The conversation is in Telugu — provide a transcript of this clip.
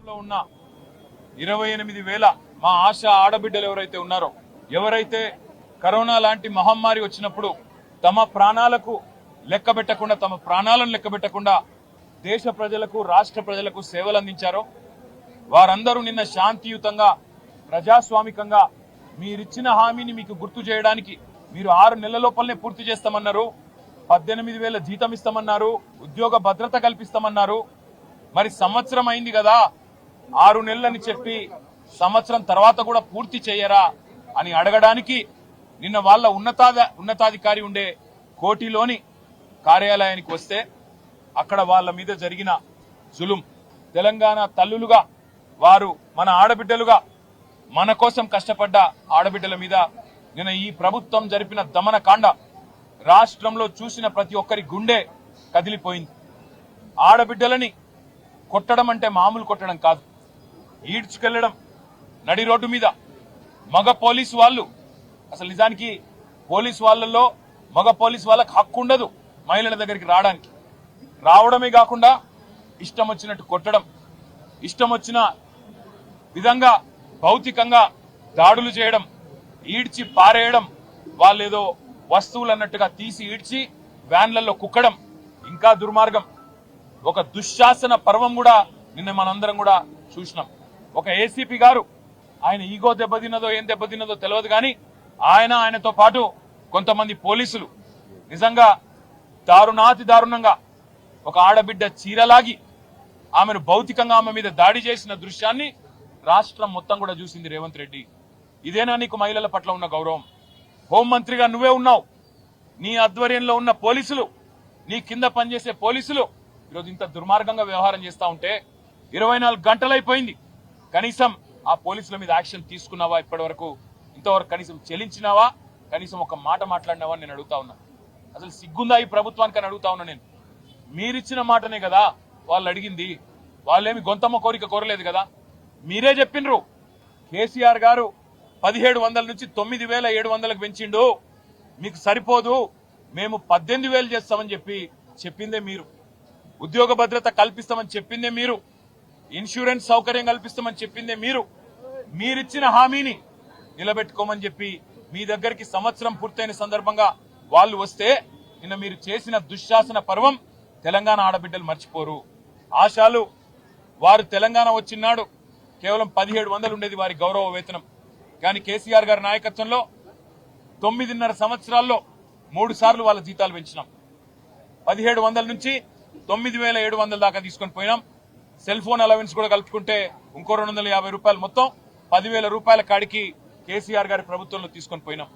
రాష్ట్రంలో ఉన్న 28,000 మా ఆశ ఆడబిడ్డలు ఎవరైతే ఉన్నారో, ఎవరైతే కరోనా లాంటి మహమ్మారి వచ్చినప్పుడు తమ ప్రాణాలకు లెక్కబెట్టకుండా, తమ ప్రాణాలను లెక్కబెట్టకుండా దేశ ప్రజలకు, రాష్ట్ర ప్రజలకు సేవలు అందించారో వారందరూ నిన్న శాంతియుతంగా, ప్రజాస్వామికంగా మీరిచ్చిన హామీని మీకు గుర్తు చేయడానికి మీరు 6 నెలల లోపలనే పూర్తి చేస్తామన్నారు. 18,000 జీతం ఇస్తామన్నారు, ఉద్యోగ భద్రత కల్పిస్తామన్నారు. మరి సంవత్సరం అయింది కదా, 6 నెలలని చెప్పి సంవత్సరం తర్వాత కూడా పూర్తి చేయరా అని అడగడానికి నిన్న వాళ్ళ ఉన్నతాధికారి ఉండే కోటిలోని కార్యాలయానికి వస్తే అక్కడ వాళ్ళ మీద జరిగిన జులుం, తెలంగాణ తల్లులుగా వారు మన ఆడబిడ్డలుగా మన కోసం కష్టపడ్డ ఆడబిడ్డల మీద నిన్న ఈ ప్రభుత్వం జరిపిన దమనకాండ రాష్ట్రంలో చూసిన ప్రతి ఒక్కరి గుండె కదిలిపోయింది. ఆడబిడ్డలని కొట్టడం అంటే మామూలు కొట్టడం కాదు, ఈడ్చుకెళ్లడం నడి రోడ్డు మీద. మగ పోలీసు వాళ్ళు, అసలు నిజానికి పోలీసు వాళ్ళల్లో మగ పోలీసు వాళ్ళకి హక్కు ఉండదు మహిళల దగ్గరికి రావడానికి. రావడమే కాకుండా ఇష్టం వచ్చినట్టు కొట్టడం, ఇష్టం వచ్చిన విధంగా భౌతికంగా దాడులు చేయడం, ఈడ్చి పారేయడం, వాళ్ళేదో వస్తువులు అన్నట్టుగా తీసి ఈడ్చి వ్యాన్లలో కుక్కడం, ఇంకా దుర్మార్గం. ఒక దుశ్శాసన పర్వం కూడా నిన్న మనందరం కూడా చూసినాం. ఒక ఏసీపీ గారు, ఆయన ఈగో దెబ్బతిన్నదో ఏం దెబ్బతిన్నదో తెలియదు కానీ ఆయనతో పాటు కొంతమంది పోలీసులు నిజంగా దారుణాతి దారుణంగా ఒక ఆడబిడ్డ చీరలాగి ఆమెను భౌతికంగా ఆమె మీద దాడి చేసిన దృశ్యాన్ని రాష్ట్రం మొత్తం కూడా చూసింది. రేవంత్ రెడ్డి, ఇదేనా నీకు మహిళల పట్ల ఉన్న గౌరవం? హోంమంత్రిగా నువ్వే ఉన్నావు, నీ ఆధ్వర్యంలో ఉన్న పోలీసులు, నీ కింద పనిచేసే పోలీసులు ఈరోజు ఇంత దుర్మార్గంగా వ్యవహారం చేస్తా ఉంటే 24 గంటలైపోయింది. కనీసం ఆ పోలీసుల మీద యాక్షన్ తీసుకున్నావా? ఇప్పటి వరకు ఇంతవరకు కనీసం చెల్లించినావా? కనీసం ఒక మాట మాట్లాడినావా నేను అడుగుతా ఉన్నా. అసలు సిగ్గుందా ఈ ప్రభుత్వానికి అని అడుగుతా ఉన్నా నేను. మీరిచ్చిన మాటనే కదా వాళ్ళు అడిగింది, వాళ్ళేమి గొంతమ్మ కోరిక కోరలేదు కదా. మీరే చెప్పిండ్రు, కేసీఆర్ గారు 1,700 నుంచి 9,700కు పెంచిండు, మీకు సరిపోదు, మేము 18,000 చేస్తామని చెప్పిందే మీరు. ఉద్యోగ భద్రత కల్పిస్తామని చెప్పిందే మీరు. ఇన్సూరెన్స్ సౌకర్యం కల్పిస్తామని చెప్పిందే మీరు. మీరిచ్చిన హామీని నిలబెట్టుకోమని చెప్పి మీ దగ్గరికి సంవత్సరం పూర్తయిన సందర్భంగా వాళ్ళు వస్తే నిన్న మీరు చేసిన దుశ్శాసన పర్వం తెలంగాణ ఆడబిడ్డలు మర్చిపోరు. ఆశాలు వారు తెలంగాణ వచ్చినాడు కేవలం 1,700 ఉండేది వారి గౌరవ వేతనం. కానీ కేసీఆర్ గారి నాయకత్వంలో 9.5 సంవత్సరాల్లో 3 సార్లు వాళ్ళ జీతాలు పెంచినాం. 1,700 నుంచి 9,700 దాకా తీసుకొని పోయినాం. సెల్ ఫోన్ అలవెన్స్ కూడా కలుపుకుంటే ఇంకో 250 రూపాయలు, మొత్తం 10,000 రూపాయల కాడికి కేసీఆర్ గారి ప్రభుత్వంలో తీసుకొని పోయినాం.